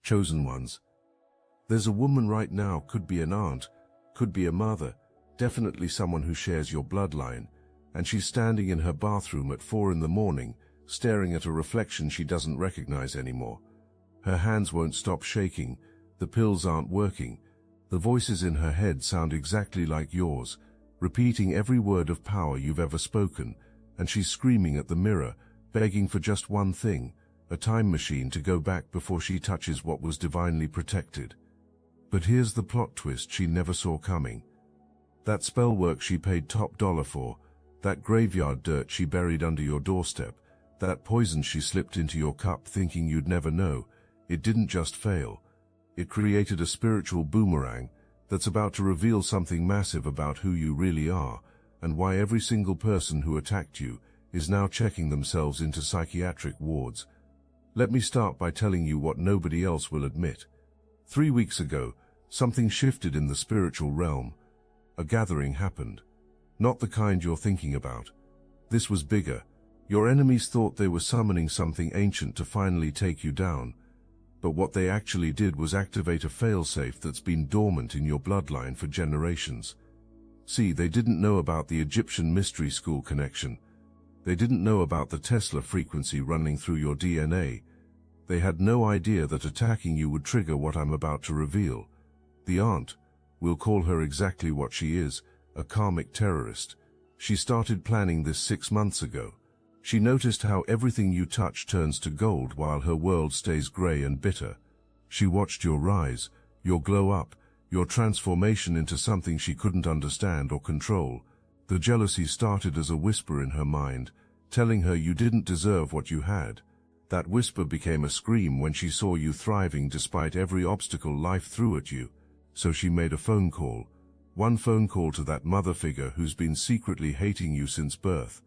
chosen ones. There's a woman right now, could be an aunt, could be a mother, definitely someone who shares your bloodline, and she's standing in her bathroom at 4 in the morning, staring at a reflection she doesn't recognize anymore. Her hands won't stop shaking, the pills aren't working, the voices in her head sound exactly like yours, repeating every word of power you've ever spoken, and she's screaming at the mirror, begging for just one thing, a time machine to go back before she touches what was divinely protected. But here's the plot twist she never saw coming. That spellwork she paid top dollar for, that graveyard dirt she buried under your doorstep, that poison she slipped into your cup thinking you'd never know, it didn't just fail. It created a spiritual boomerang that's about to reveal something massive about who you really are, and why every single person who attacked you is now checking themselves into psychiatric wards. Let me start by telling you what nobody else will admit. 3 weeks ago, something shifted in the spiritual realm. A gathering happened. Not the kind you're thinking about. This was bigger. Your enemies thought they were summoning something ancient to finally take you down. But what they actually did was activate a failsafe that's been dormant in your bloodline for generations. See, they didn't know about the Egyptian mystery school connection. They didn't know about the Tesla frequency running through your DNA. They had no idea that attacking you would trigger what I'm about to reveal. The aunt, we'll call her exactly what she is, a karmic terrorist. She started planning this 6 months ago. She noticed how everything you touch turns to gold while her world stays gray and bitter. She watched your rise, your glow up, your transformation into something she couldn't understand or control. The jealousy started as a whisper in her mind, telling her you didn't deserve what you had. That whisper became a scream when she saw you thriving despite every obstacle life threw at you. So she made a phone call. One phone call to that mother figure who's been secretly hating you since birth.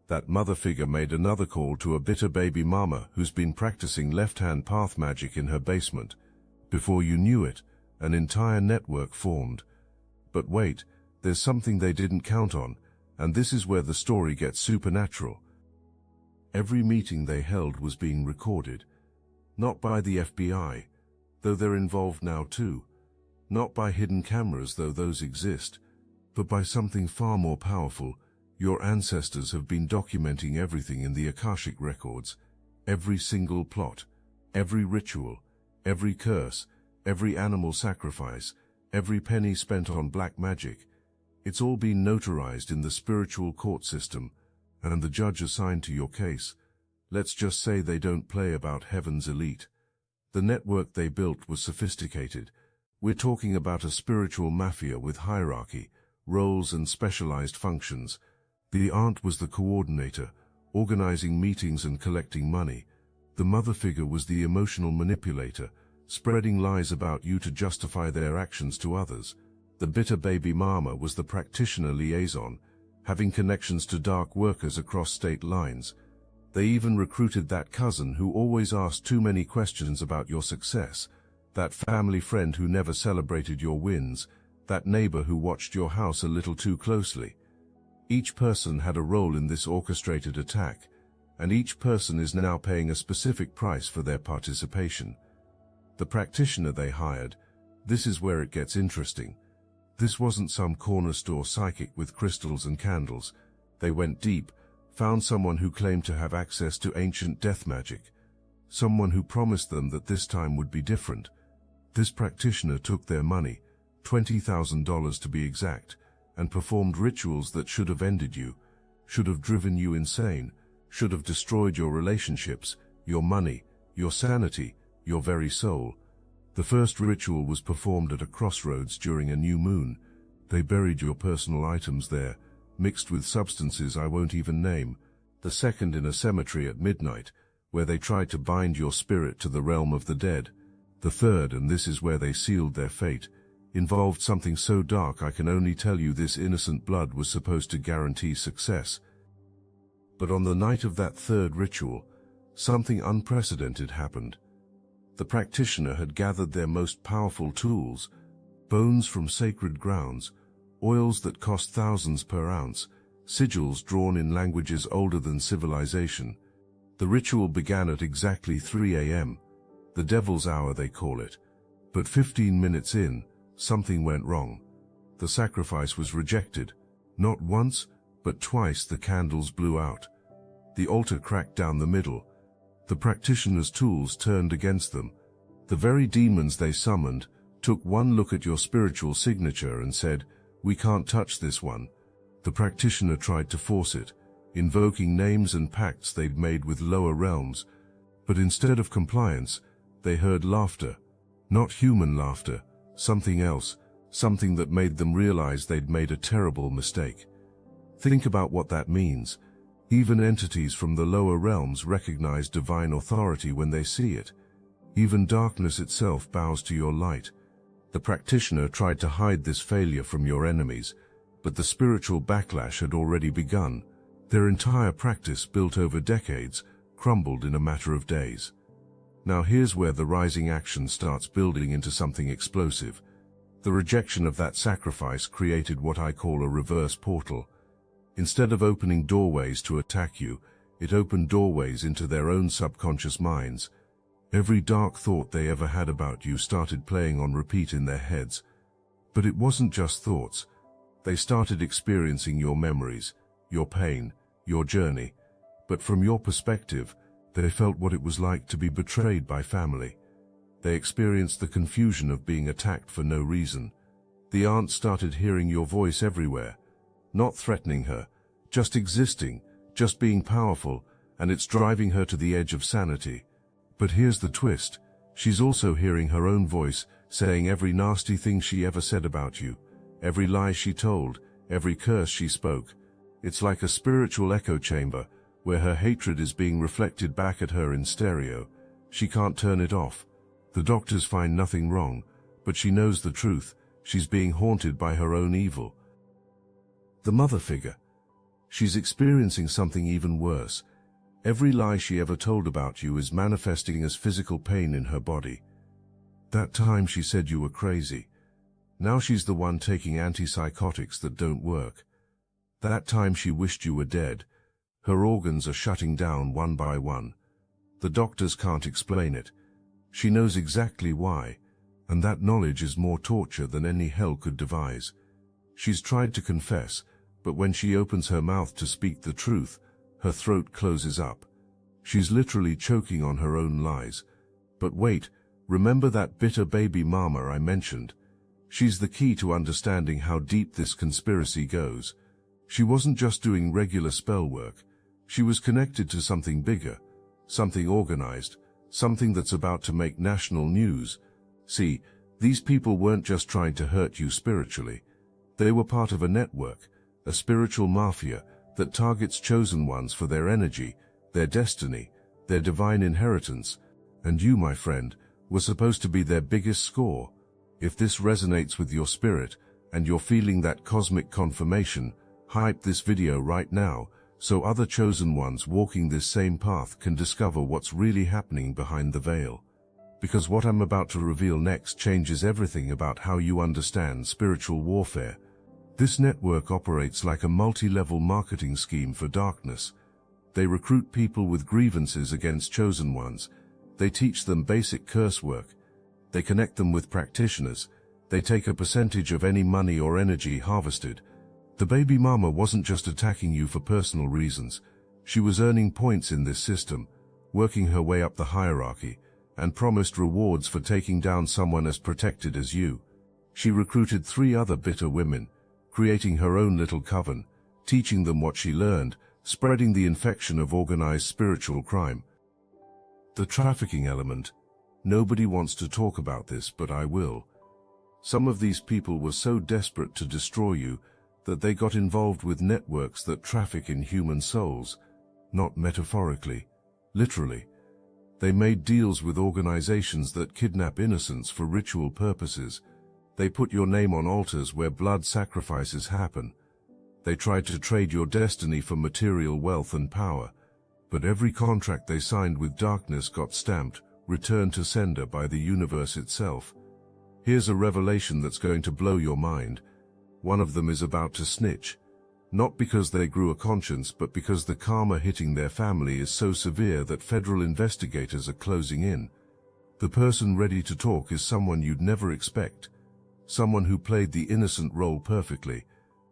That mother figure made another call to a bitter baby mama who's been practicing left-hand path magic in her basement. Before you knew it, an entire network formed. But wait, there's something they didn't count on, and this is where the story gets supernatural. Every meeting they held was being recorded. Not by the FBI, though they're involved now too. Not by hidden cameras, though those exist, but by something far more powerful. Your ancestors have been documenting everything in the Akashic records. Every single plot, every ritual, every curse, every animal sacrifice, every penny spent on black magic. It's all been notarized in the spiritual court system, and the judge assigned to your case. Let's just say they don't play about heaven's elite. The network they built was sophisticated. We're talking about a spiritual mafia with hierarchy, roles and specialized functions. The aunt was the coordinator, organizing meetings and collecting money. The mother figure was the emotional manipulator, spreading lies about you to justify their actions to others. The bitter baby mama was the practitioner liaison, having connections to dark workers across state lines. They even recruited that cousin who always asked too many questions about your success, that family friend who never celebrated your wins, that neighbor who watched your house a little too closely. Each person had a role in this orchestrated attack, and each person is now paying a specific price for their participation. The practitioner they hired, this is where it gets interesting. This wasn't some corner store psychic with crystals and candles. They went deep, found someone who claimed to have access to ancient death magic, someone who promised them that this time would be different. This practitioner took their money, $20,000 to be exact, and performed rituals that should have ended you, should have driven you insane, should have destroyed your relationships, your money, your sanity, your very soul. The first ritual was performed at a crossroads during a new moon. They buried your personal items there, mixed with substances I won't even name. The second in a cemetery at midnight, where they tried to bind your spirit to the realm of the dead. The third, and this is where they sealed their fate, involved something so dark I can only tell you this innocent blood was supposed to guarantee success. But on the night of that third ritual, something unprecedented happened. The practitioner had gathered their most powerful tools, bones from sacred grounds, oils that cost thousands per ounce, sigils drawn in languages older than civilization. The ritual began at exactly 3 a.m. the devil's hour they call it. But 15 minutes in, something went wrong. The sacrifice was rejected. Not once, but twice the candles blew out. The altar cracked down the middle. The practitioner's tools turned against them. The very demons they summoned took one look at your spiritual signature and said, "We can't touch this one." The practitioner tried to force it, invoking names and pacts they'd made with lower realms, but instead of compliance, they heard laughter. Not human laughter, something else, something that made them realize they'd made a terrible mistake. Think about what that means. Even entities from the lower realms recognize divine authority when they see it. Even darkness itself bows to your light. The practitioner tried to hide this failure from your enemies, but the spiritual backlash had already begun. Their entire practice, built over decades, crumbled in a matter of days. Now here's where the rising action starts building into something explosive. The rejection of that sacrifice created what I call a reverse portal. Instead of opening doorways to attack you, it opened doorways into their own subconscious minds. Every dark thought they ever had about you started playing on repeat in their heads. But it wasn't just thoughts. They started experiencing your memories, your pain, your journey. But from your perspective, they felt what it was like to be betrayed by family. They experienced the confusion of being attacked for no reason. The aunt started hearing your voice everywhere, not threatening her, just existing, just being powerful, and it's driving her to the edge of sanity. But here's the twist. She's also hearing her own voice, saying every nasty thing she ever said about you, every lie she told, every curse she spoke. It's like a spiritual echo chamber, where her hatred is being reflected back at her in stereo. She can't turn it off. The doctors find nothing wrong, but she knows the truth. She's being haunted by her own evil. The mother figure. She's experiencing something even worse. Every lie she ever told about you is manifesting as physical pain in her body. That time she said you were crazy. Now she's the one taking antipsychotics that don't work. That time she wished you were dead. Her organs are shutting down one by one. The doctors can't explain it. She knows exactly why, and that knowledge is more torture than any hell could devise. She's tried to confess, but when she opens her mouth to speak the truth, her throat closes up. She's literally choking on her own lies. But wait, remember that bitter baby mama I mentioned? She's the key to understanding how deep this conspiracy goes. She wasn't just doing regular spell work. She was connected to something bigger, something organized, something that's about to make national news. See, these people weren't just trying to hurt you spiritually. They were part of a network, a spiritual mafia that targets chosen ones for their energy, their destiny, their divine inheritance. And you, my friend, were supposed to be their biggest score. If this resonates with your spirit, and you're feeling that cosmic confirmation, hype this video right now, so other chosen ones walking this same path can discover what's really happening behind the veil. Because what I'm about to reveal next changes everything about how you understand spiritual warfare. This network operates like a multi-level marketing scheme for darkness. They recruit people with grievances against chosen ones. They teach them basic curse work. They connect them with practitioners. They take a percentage of any money or energy harvested. The baby mama wasn't just attacking you for personal reasons. She was earning points in this system, working her way up the hierarchy, and promised rewards for taking down someone as protected as you. She recruited 3 other bitter women, creating her own little coven, teaching them what she learned, spreading the infection of organized spiritual crime. The trafficking element. Nobody wants to talk about this, but I will. Some of these people were so desperate to destroy you that they got involved with networks that traffic in human souls, not metaphorically, literally. They made deals with organizations that kidnap innocents for ritual purposes. They put your name on altars where blood sacrifices happen. They tried to trade your destiny for material wealth and power, but every contract they signed with darkness got stamped, returned to sender by the universe itself. Here's a revelation that's going to blow your mind. One of them is about to snitch, not because they grew a conscience, but because the karma hitting their family is so severe that federal investigators are closing in. The person ready to talk is someone you'd never expect, someone who played the innocent role perfectly.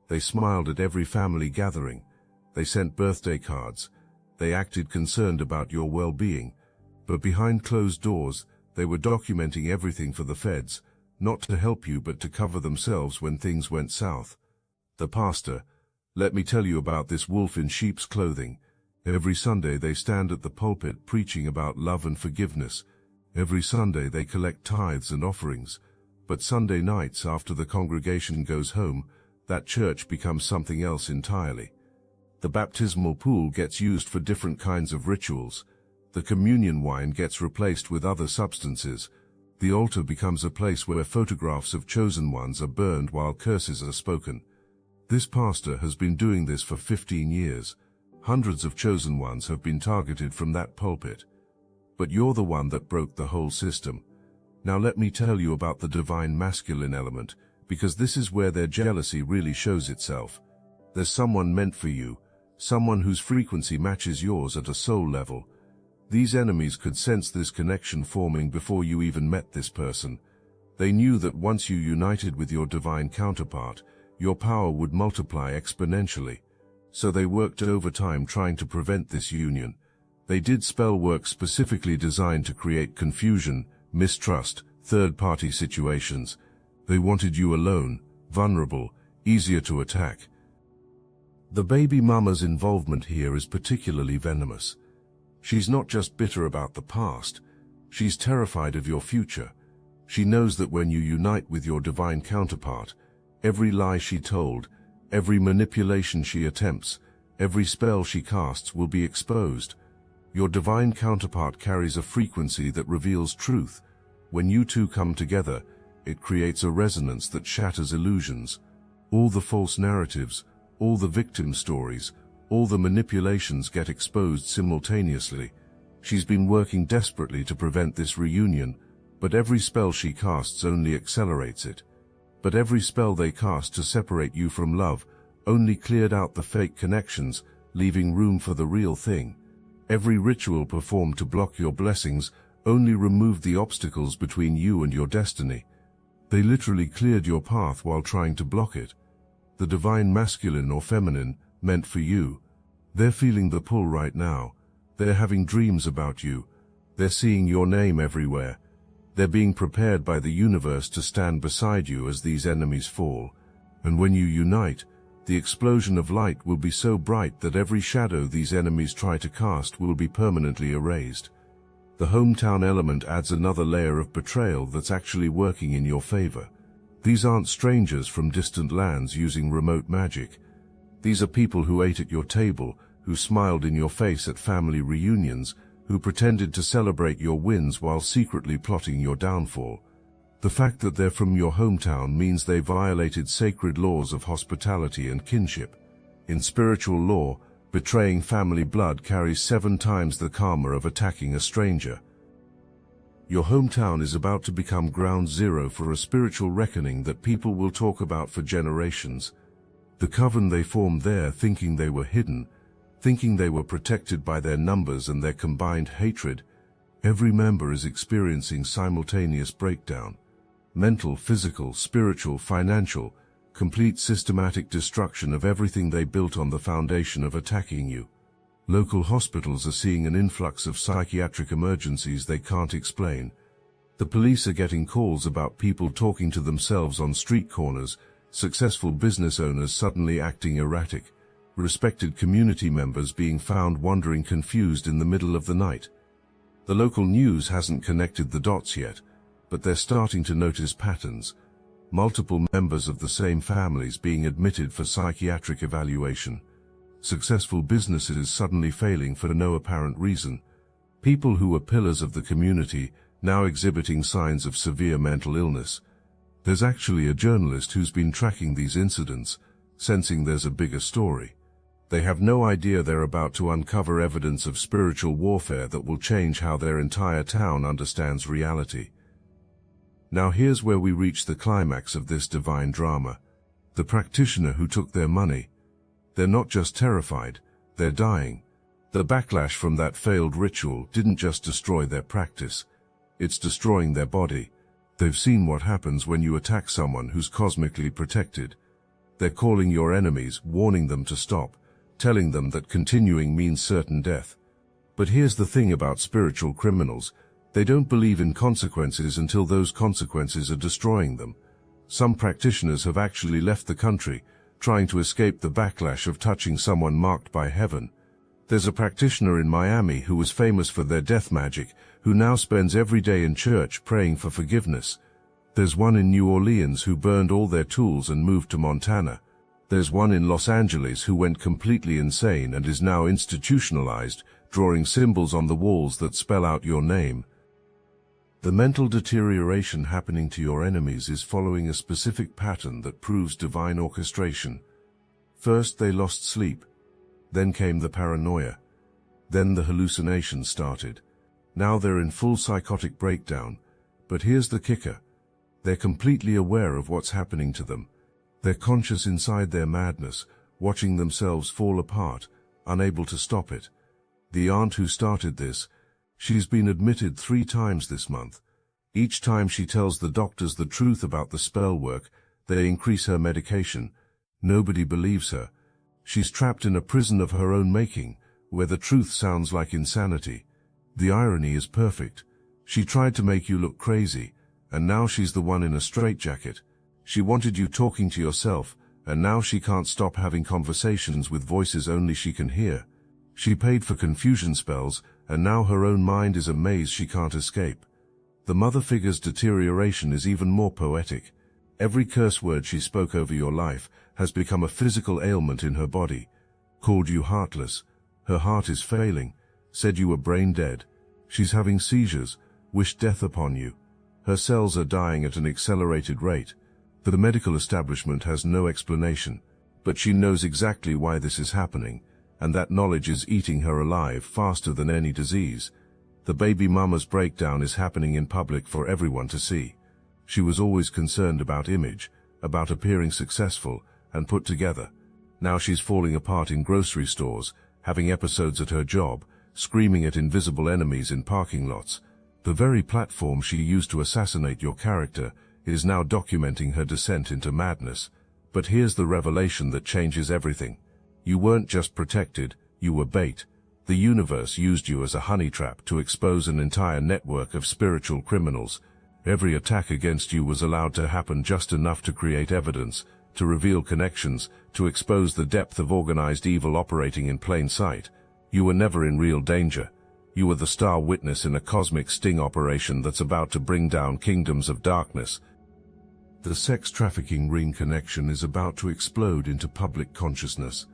They smiled at every family gathering, they sent birthday cards, they acted concerned about your well-being, but behind closed doors, they were documenting everything for the feds, not to help you but to cover themselves when things went south. The pastor, let me tell you about this wolf in sheep's clothing. Every Sunday they stand at the pulpit preaching about love and forgiveness. Every Sunday they collect tithes and offerings. But Sunday nights after the congregation goes home, that church becomes something else entirely. The baptismal pool gets used for different kinds of rituals. The communion wine gets replaced with other substances. The altar becomes a place where photographs of chosen ones are burned while curses are spoken. This pastor has been doing this for 15 years. Hundreds of chosen ones have been targeted from that pulpit. But you're the one that broke the whole system. Now let me tell you about the divine masculine element, because this is where their jealousy really shows itself. There's someone meant for you, someone whose frequency matches yours at a soul level. These enemies could sense this connection forming before you even met this person. They knew that once you united with your divine counterpart, your power would multiply exponentially. So they worked overtime trying to prevent this union. They did spell work specifically designed to create confusion, mistrust, third-party situations. They wanted you alone, vulnerable, easier to attack. The baby mama's involvement here is particularly venomous. She's not just bitter about the past, she's terrified of your future. She knows that when you unite with your divine counterpart, every lie she told, every manipulation she attempts, every spell she casts will be exposed. Your divine counterpart carries a frequency that reveals truth. When you two come together, it creates a resonance that shatters illusions. All the false narratives, all the victim stories, all the manipulations get exposed simultaneously. She's been working desperately to prevent this reunion, but every spell she casts only accelerates it. But every spell they cast to separate you from love only cleared out the fake connections, leaving room for the real thing. Every ritual performed to block your blessings only removed the obstacles between you and your destiny. They literally cleared your path while trying to block it. The divine masculine or feminine, meant for you. They're feeling the pull right now. They're having dreams about you. They're seeing your name everywhere. They're being prepared by the universe to stand beside you as these enemies fall. And when you unite, the explosion of light will be so bright that every shadow these enemies try to cast will be permanently erased. The hometown element adds another layer of betrayal that's actually working in your favor. These aren't strangers from distant lands using remote magic. These are people who ate at your table, who smiled in your face at family reunions, who pretended to celebrate your wins while secretly plotting your downfall. The fact that they're from your hometown means they violated sacred laws of hospitality and kinship. In spiritual law, betraying family blood carries 7 times the karma of attacking a stranger. Your hometown is about to become ground zero for a spiritual reckoning that people will talk about for generations. The coven they formed there, thinking they were hidden, thinking they were protected by their numbers and their combined hatred, every member is experiencing simultaneous breakdown. Mental, physical, spiritual, financial, complete systematic destruction of everything they built on the foundation of attacking you. Local hospitals are seeing an influx of psychiatric emergencies they can't explain. The police are getting calls about people talking to themselves on street corners, successful business owners suddenly acting erratic, respected community members being found wandering confused in the middle of the night. The local news hasn't connected the dots yet, but they're starting to notice patterns. Multiple members of the same families being admitted for psychiatric evaluation. Successful businesses suddenly failing for no apparent reason. People who were pillars of the community now exhibiting signs of severe mental illness. There's actually a journalist who's been tracking these incidents, sensing there's a bigger story. They have no idea they're about to uncover evidence of spiritual warfare that will change how their entire town understands reality. Now here's where we reach the climax of this divine drama. The practitioner who took their money. They're not just terrified, they're dying. The backlash from that failed ritual didn't just destroy their practice. It's destroying their body. They've seen what happens when you attack someone who's cosmically protected. They're calling your enemies, warning them to stop, telling them that continuing means certain death. But here's the thing about spiritual criminals. They don't believe in consequences until those consequences are destroying them. Some practitioners have actually left the country, trying to escape the backlash of touching someone marked by heaven. There's a practitioner in Miami who was famous for their death magic, who now spends every day in church praying for forgiveness. There's one in New Orleans who burned all their tools and moved to Montana. There's one in Los Angeles who went completely insane and is now institutionalized, drawing symbols on the walls that spell out your name. The mental deterioration happening to your enemies is following a specific pattern that proves divine orchestration. First they lost sleep. Then came the paranoia. Then the hallucinations started. Now they're in full psychotic breakdown. But here's the kicker. They're completely aware of what's happening to them. They're conscious inside their madness, watching themselves fall apart, unable to stop it. The aunt who started this, she's been admitted 3 times this month. Each time she tells the doctors the truth about the spell work, they increase her medication. Nobody believes her. She's trapped in a prison of her own making, where the truth sounds like insanity. The irony is perfect. She tried to make you look crazy, and now she's the one in a straitjacket. She wanted you talking to yourself, and now she can't stop having conversations with voices only she can hear. She paid for confusion spells, and now her own mind is a maze she can't escape. The mother figure's deterioration is even more poetic. Every curse word she spoke over your life has become a physical ailment in her body. Called you heartless. Her heart is failing. Said you were brain dead. She's having seizures. Wished death upon you. Her cells are dying at an accelerated rate. The medical establishment has no explanation, but she knows exactly why this is happening, and that knowledge is eating her alive faster than any disease. The baby mama's breakdown is happening in public for everyone to see. She was always concerned about image, about appearing successful and put together. Now she's falling apart in grocery stores, having episodes at her job, screaming at invisible enemies in parking lots. The very platform she used to assassinate your character is now documenting her descent into madness. But here's the revelation that changes everything. You weren't just protected, you were bait. The universe used you as a honey trap to expose an entire network of spiritual criminals. Every attack against you was allowed to happen just enough to create evidence, to reveal connections, to expose the depth of organized evil operating in plain sight. You were never in real danger. You were the star witness in a cosmic sting operation that's about to bring down kingdoms of darkness. The sex trafficking ring connection is about to explode into public consciousness.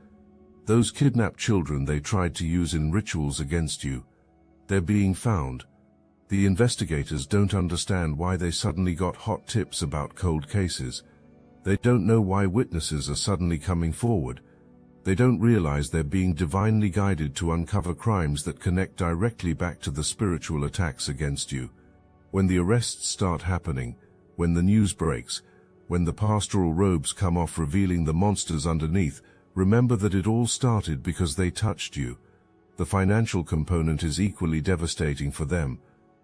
Those kidnapped children they tried to use in rituals against you, they're being found. The investigators don't understand why they suddenly got hot tips about cold cases. They don't know why witnesses are suddenly coming forward. They don't realize they're being divinely guided to uncover crimes that connect directly back to the spiritual attacks against you. When the arrests start happening, when the news breaks, when the pastoral robes come off revealing the monsters underneath, remember that it all started because they touched you. The financial component is equally devastating for them.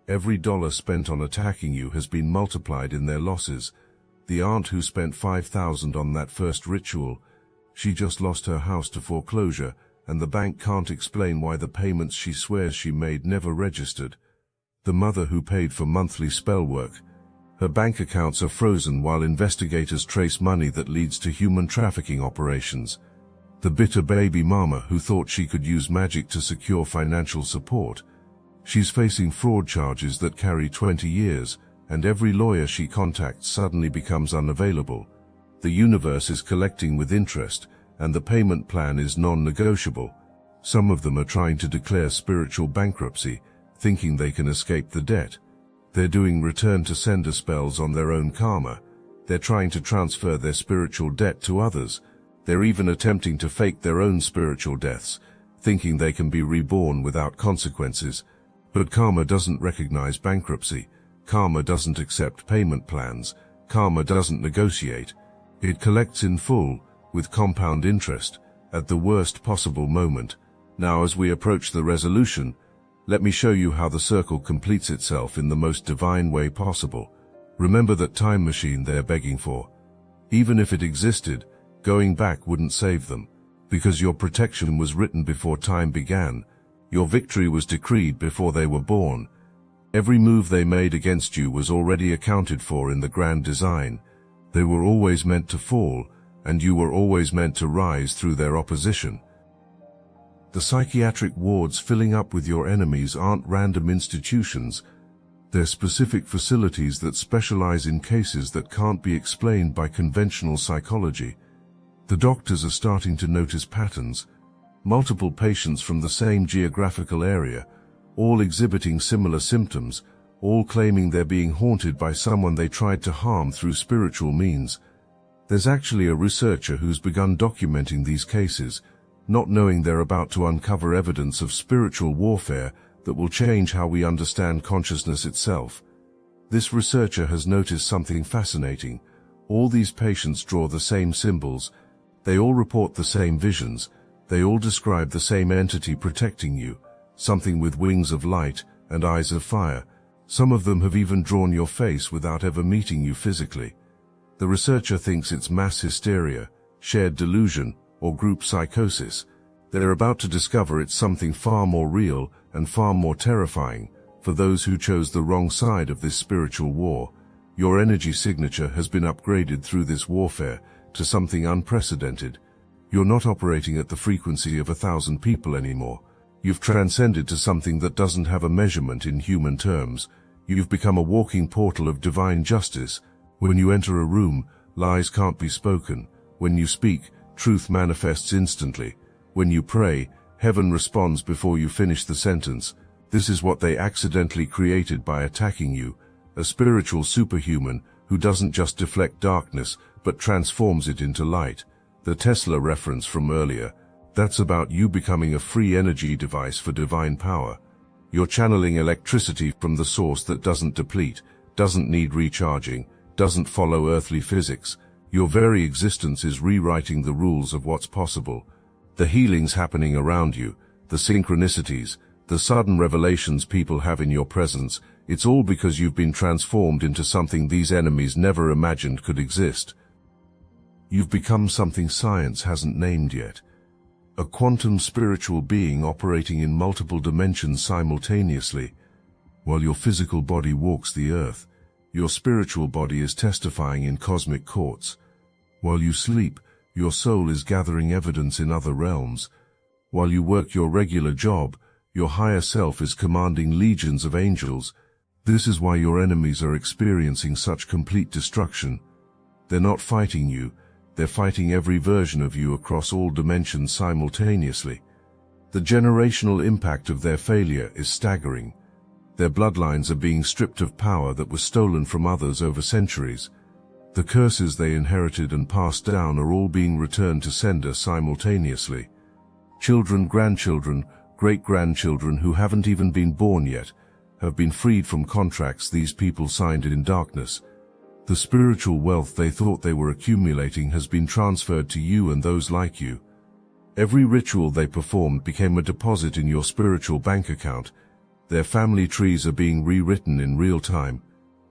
Every dollar spent on attacking you has been multiplied in their losses. The aunt who spent $5,000 on that first ritual, she just lost her house to foreclosure, and the bank can't explain why the payments she swears she made never registered. The mother who paid for monthly spellwork, her bank accounts are frozen while investigators trace money that leads to human trafficking operations. The bitter baby mama who thought she could use magic to secure financial support. She's facing fraud charges that carry 20 years, and every lawyer she contacts suddenly becomes unavailable. The universe is collecting with interest, and the payment plan is non-negotiable. Some of them are trying to declare spiritual bankruptcy, thinking they can escape the debt. They're doing return-to-sender spells on their own karma. They're trying to transfer their spiritual debt to others. They're even attempting to fake their own spiritual deaths, thinking they can be reborn without consequences. But karma doesn't recognize bankruptcy. Karma doesn't accept payment plans. Karma doesn't negotiate. It collects in full, with compound interest, at the worst possible moment. Now as we approach the resolution, Let me show you how the circle completes itself in the most divine way possible. Remember that time machine they're begging for. Even if it existed, going back wouldn't save them, because your protection was written before time began. Your victory was decreed before they were born. Every move they made against you was already accounted for in the grand design. They were always meant to fall, and you were always meant to rise through their opposition. The psychiatric wards filling up with your enemies aren't random institutions. They're specific facilities that specialize in cases that can't be explained by conventional psychology. The doctors are starting to notice patterns. Multiple patients from the same geographical area, all exhibiting similar symptoms, all claiming they're being haunted by someone they tried to harm through spiritual means. There's actually a researcher who's begun documenting these cases, not knowing they're about to uncover evidence of spiritual warfare that will change how we understand consciousness itself. This researcher has noticed something fascinating. All these patients draw the same symbols. They all report the same visions. They all describe the same entity protecting you, something with wings of light and eyes of fire. Some of them have even drawn your face without ever meeting you physically. The researcher thinks it's mass hysteria, shared delusion, or group psychosis. They're about to discover it's something far more real and far more terrifying for those who chose the wrong side of this spiritual war. Your energy signature has been upgraded through this warfare to something unprecedented. You're not operating at the frequency of 1,000 people anymore. You've transcended to something that doesn't have a measurement in human terms. You've become a walking portal of divine justice. When you enter a room, lies can't be spoken. When you speak, truth manifests instantly. When you pray, heaven responds before you finish the sentence. This is what they accidentally created by attacking you, a spiritual superhuman who doesn't just deflect darkness, but transforms it into light. The Tesla reference from earlier, that's about you becoming a free energy device for divine power. You're channeling electricity from the source that doesn't deplete, doesn't need recharging, doesn't follow earthly physics. Your very existence is rewriting the rules of what's possible. The healings happening around you, the synchronicities, the sudden revelations people have in your presence, it's all because you've been transformed into something these enemies never imagined could exist. You've become something science hasn't named yet. A quantum spiritual being operating in multiple dimensions simultaneously. While your physical body walks the earth, your spiritual body is testifying in cosmic courts. While you sleep, your soul is gathering evidence in other realms. While you work your regular job, your higher self is commanding legions of angels. This is why your enemies are experiencing such complete destruction. They're not fighting you, they're fighting every version of you across all dimensions simultaneously. The generational impact of their failure is staggering. Their bloodlines are being stripped of power that was stolen from others over centuries. The curses they inherited and passed down are all being returned to sender simultaneously. Children, grandchildren, great-grandchildren who haven't even been born yet have been freed from contracts these people signed in darkness. The spiritual wealth they thought they were accumulating has been transferred to you and those like you. Every ritual they performed became a deposit in your spiritual bank account. Their family trees are being rewritten in real time.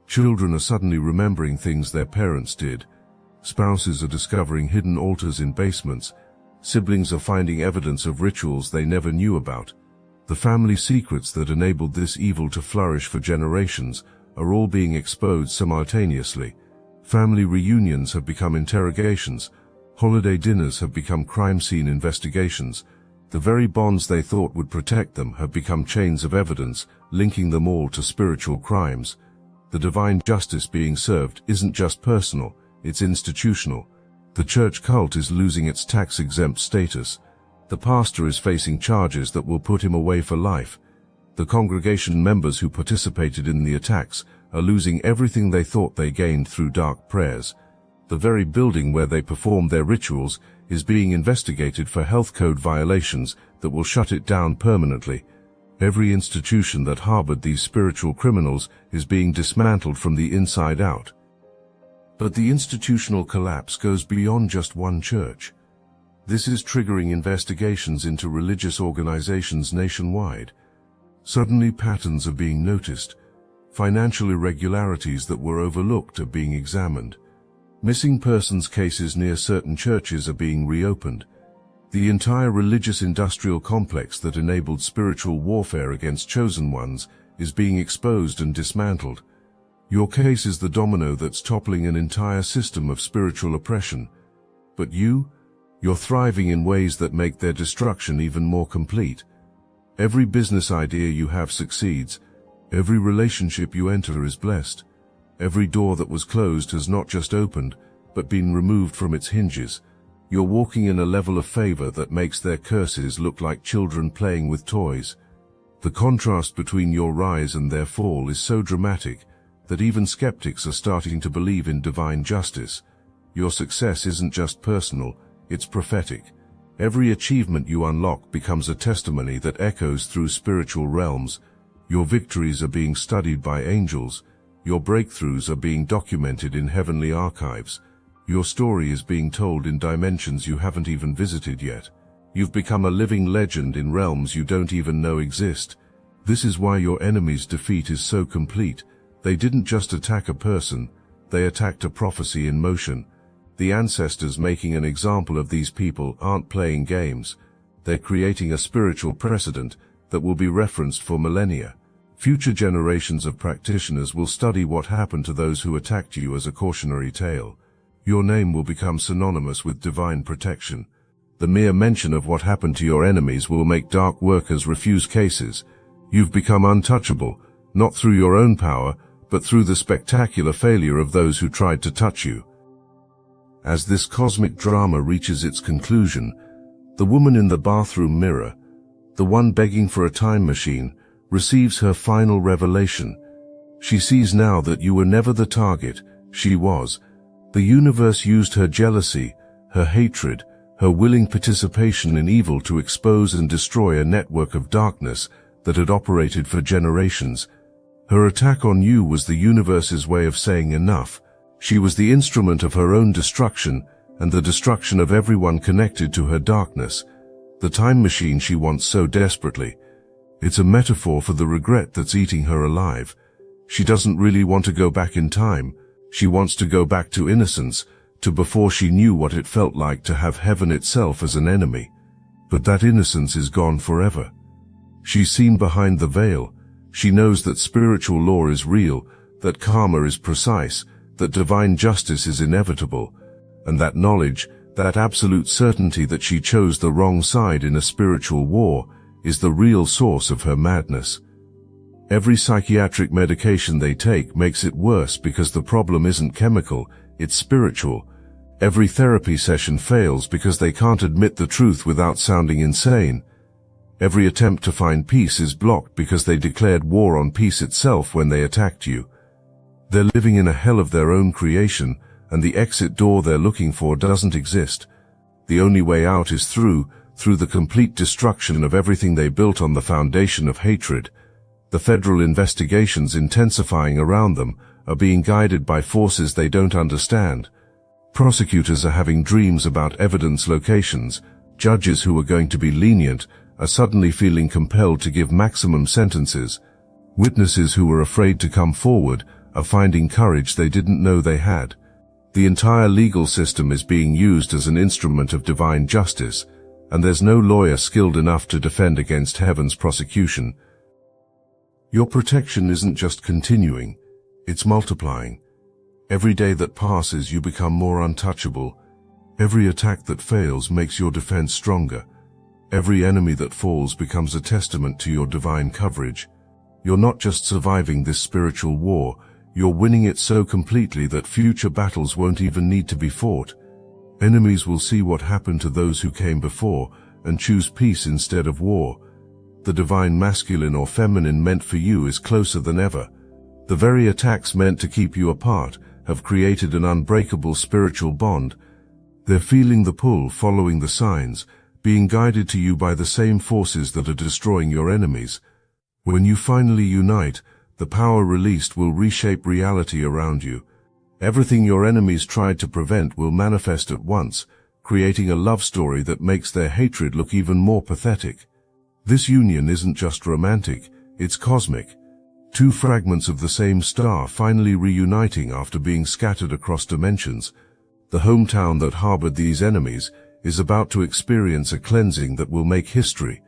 Children are suddenly remembering things their parents did. Spouses are discovering hidden altars in basements. Siblings are finding evidence of rituals they never knew about. The family secrets that enabled this evil to flourish for generations are all being exposed simultaneously. Family reunions have become interrogations. Holiday dinners have become crime scene investigations. The very bonds they thought would protect them have become chains of evidence, linking them all to spiritual crimes. The divine justice being served isn't just personal, it's institutional. The church cult is losing its tax-exempt status. The pastor is facing charges that will put him away for life. The congregation members who participated in the attacks are losing everything they thought they gained through dark prayers. The very building where they performed their rituals is being investigated for health code violations that will shut it down permanently. Every institution that harbored these spiritual criminals is being dismantled from the inside out. But the institutional collapse goes beyond just one church. This is triggering investigations into religious organizations nationwide. Suddenly patterns are being noticed. Financial irregularities that were overlooked are being examined. Missing persons cases near certain churches are being reopened. The entire religious industrial complex that enabled spiritual warfare against chosen ones is being exposed and dismantled. Your case is the domino that's toppling an entire system of spiritual oppression. But you're thriving in ways that make their destruction even more complete. Every business idea you have succeeds. Every relationship you enter is blessed. Every door that was closed has not just opened, but been removed from its hinges. You're walking in a level of favor that makes their curses look like children playing with toys. The contrast between your rise and their fall is so dramatic that even skeptics are starting to believe in divine justice. Your success isn't just personal, it's prophetic. Every achievement you unlock becomes a testimony that echoes through spiritual realms. Your victories are being studied by angels. Your breakthroughs are being documented in heavenly archives. Your story is being told in dimensions you haven't even visited yet. You've become a living legend in realms you don't even know exist. This is why your enemy's defeat is so complete. They didn't just attack a person, they attacked a prophecy in motion. The ancestors making an example of these people aren't playing games. They're creating a spiritual precedent that will be referenced for millennia. Future generations of practitioners will study what happened to those who attacked you as a cautionary tale. Your name will become synonymous with divine protection. The mere mention of what happened to your enemies will make dark workers refuse cases. You've become untouchable, not through your own power, but through the spectacular failure of those who tried to touch you. As this cosmic drama reaches its conclusion, the woman in the bathroom mirror, the one begging for a time machine, receives her final revelation. She sees now that you were never the target, she was. The universe used her jealousy, her hatred, her willing participation in evil to expose and destroy a network of darkness that had operated for generations. Her attack on you was the universe's way of saying enough. She was the instrument of her own destruction and the destruction of everyone connected to her darkness. The time machine she wants so desperately. It's a metaphor for the regret that's eating her alive. She doesn't really want to go back in time. She wants to go back to innocence, to before she knew what it felt like to have heaven itself as an enemy. But that innocence is gone forever. She's seen behind the veil. She knows that spiritual law is real, that karma is precise, that divine justice is inevitable, and that knowledge, that absolute certainty that she chose the wrong side in a spiritual war, is the real source of her madness. Every psychiatric medication they take makes it worse because the problem isn't chemical, it's spiritual. Every therapy session fails because they can't admit the truth without sounding insane. Every attempt to find peace is blocked because they declared war on peace itself when they attacked you. They're living in a hell of their own creation, and the exit door they're looking for doesn't exist. The only way out is through the complete destruction of everything they built on the foundation of hatred. The federal investigations intensifying around them are being guided by forces they don't understand. Prosecutors are having dreams about evidence locations. Judges who are going to be lenient are suddenly feeling compelled to give maximum sentences. Witnesses who were afraid to come forward are finding courage they didn't know they had. The entire legal system is being used as an instrument of divine justice, and there's no lawyer skilled enough to defend against heaven's prosecution. Your protection isn't just continuing, it's multiplying. Every day that passes you become more untouchable. Every attack that fails makes your defense stronger. Every enemy that falls becomes a testament to your divine coverage. You're not just surviving this spiritual war, you're winning it so completely that future battles won't even need to be fought. Enemies will see what happened to those who came before and choose peace instead of war. The divine masculine or feminine meant for you is closer than ever. The very attacks meant to keep you apart have created an unbreakable spiritual bond. They're feeling the pull, following the signs, being guided to you by the same forces that are destroying your enemies. When you finally unite, the power released will reshape reality around you. Everything your enemies tried to prevent will manifest at once, creating a love story that makes their hatred look even more pathetic. This union isn't just romantic, It's cosmic. Two fragments of the same star finally reuniting after being scattered across dimensions. The hometown that harbored these enemies is about to experience a cleansing that will make history,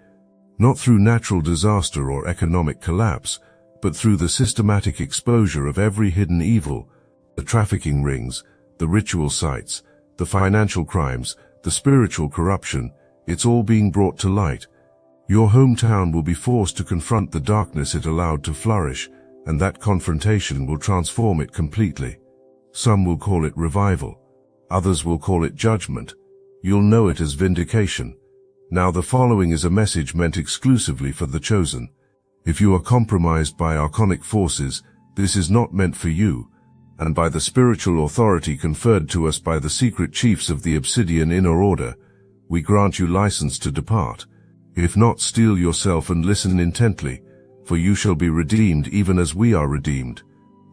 not through natural disaster or economic collapse, but through the systematic exposure of every hidden evil, the trafficking rings, the ritual sites, the financial crimes, the spiritual corruption. It's all being brought to light. Your hometown will be forced to confront the darkness it allowed to flourish, and that confrontation will transform it completely. Some will call it revival. Others will call it judgment. You'll know it as vindication. Now the following is a message meant exclusively for the chosen. If you are compromised by archonic forces, this is not meant for you, and by the spiritual authority conferred to us by the secret chiefs of the Obsidian Inner Order, we grant you license to depart. If not, steel yourself and listen intently, for you shall be redeemed even as we are redeemed.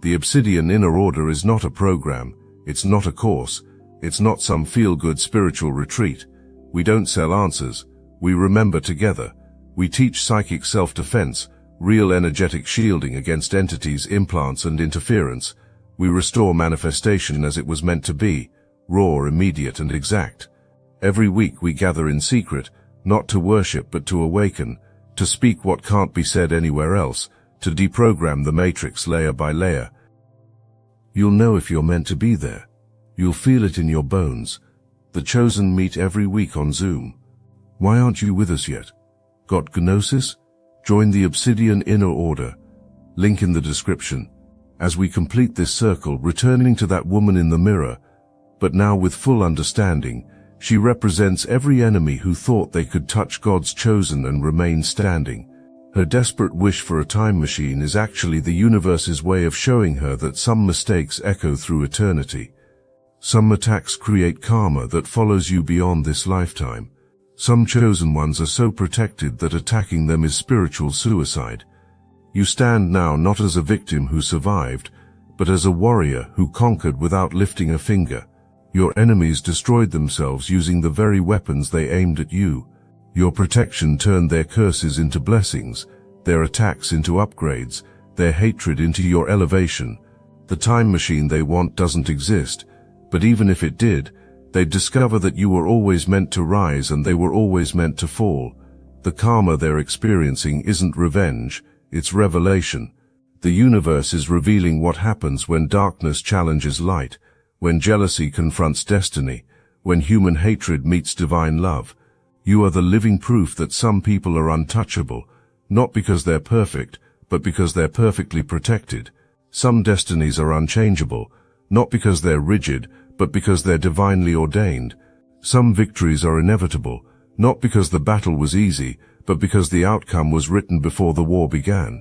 The Obsidian Inner Order is not a program, it's not a course, it's not some feel-good spiritual retreat. We don't sell answers, we remember together. We teach psychic self-defense, real energetic shielding against entities, implants, and interference. We restore manifestation as it was meant to be, raw, immediate, and exact. Every week we gather in secret, not to worship but to awaken, to speak what can't be said anywhere else, to deprogram the matrix layer by layer. You'll know if you're meant to be there. You'll feel it in your bones. The chosen meet every week on Zoom. Why aren't you with us yet? Got gnosis? Join the Obsidian Inner Order. Link in the description. As we complete this circle, returning to that woman in the mirror, but now with full understanding, she represents every enemy who thought they could touch God's chosen and remain standing. Her desperate wish for a time machine is actually the universe's way of showing her that some mistakes echo through eternity. Some attacks create karma that follows you beyond this lifetime. Some chosen ones are so protected that attacking them is spiritual suicide. You stand now not as a victim who survived, but as a warrior who conquered without lifting a finger. Your enemies destroyed themselves using the very weapons they aimed at you. Your protection turned their curses into blessings, their attacks into upgrades, their hatred into your elevation. The time machine they want doesn't exist, but even if it did, they'd discover that you were always meant to rise and they were always meant to fall. The karma they're experiencing isn't revenge, it's revelation. The universe is revealing what happens when darkness challenges light, when jealousy confronts destiny, when human hatred meets divine love. You are the living proof that some people are untouchable, not because they're perfect, but because they're perfectly protected. Some destinies are unchangeable, not because they're rigid, but because they're divinely ordained. Some victories are inevitable, not because the battle was easy, but because the outcome was written before the war began.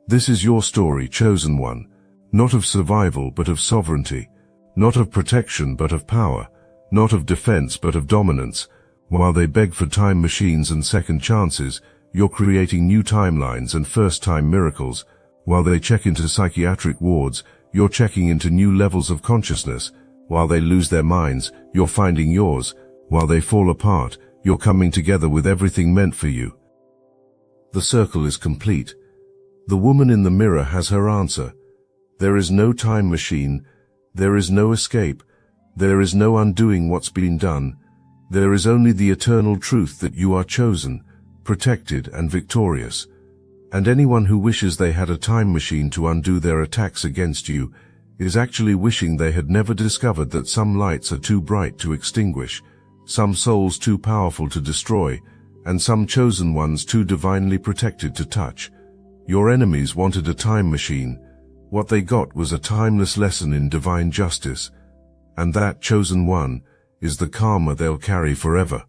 This is your story, chosen one, not of survival but of sovereignty, not of protection but of power, not of defense but of dominance. While they beg for time machines and second chances, you're creating new timelines and first-time miracles. While they check into psychiatric wards, you're checking into new levels of consciousness. While they lose their minds, you're finding yours. While they fall apart, you're coming together with everything meant for you. The circle is complete. The woman in the mirror has her answer. There is no time machine. There is no escape. There is no undoing what's been done. There is only the eternal truth that you are chosen, protected, and victorious. And anyone who wishes they had a time machine to undo their attacks against you is actually wishing they had never discovered that some lights are too bright to extinguish, some souls too powerful to destroy, and some chosen ones too divinely protected to touch. Your enemies wanted a time machine. What they got was a timeless lesson in divine justice. And that chosen one is the karma they'll carry forever.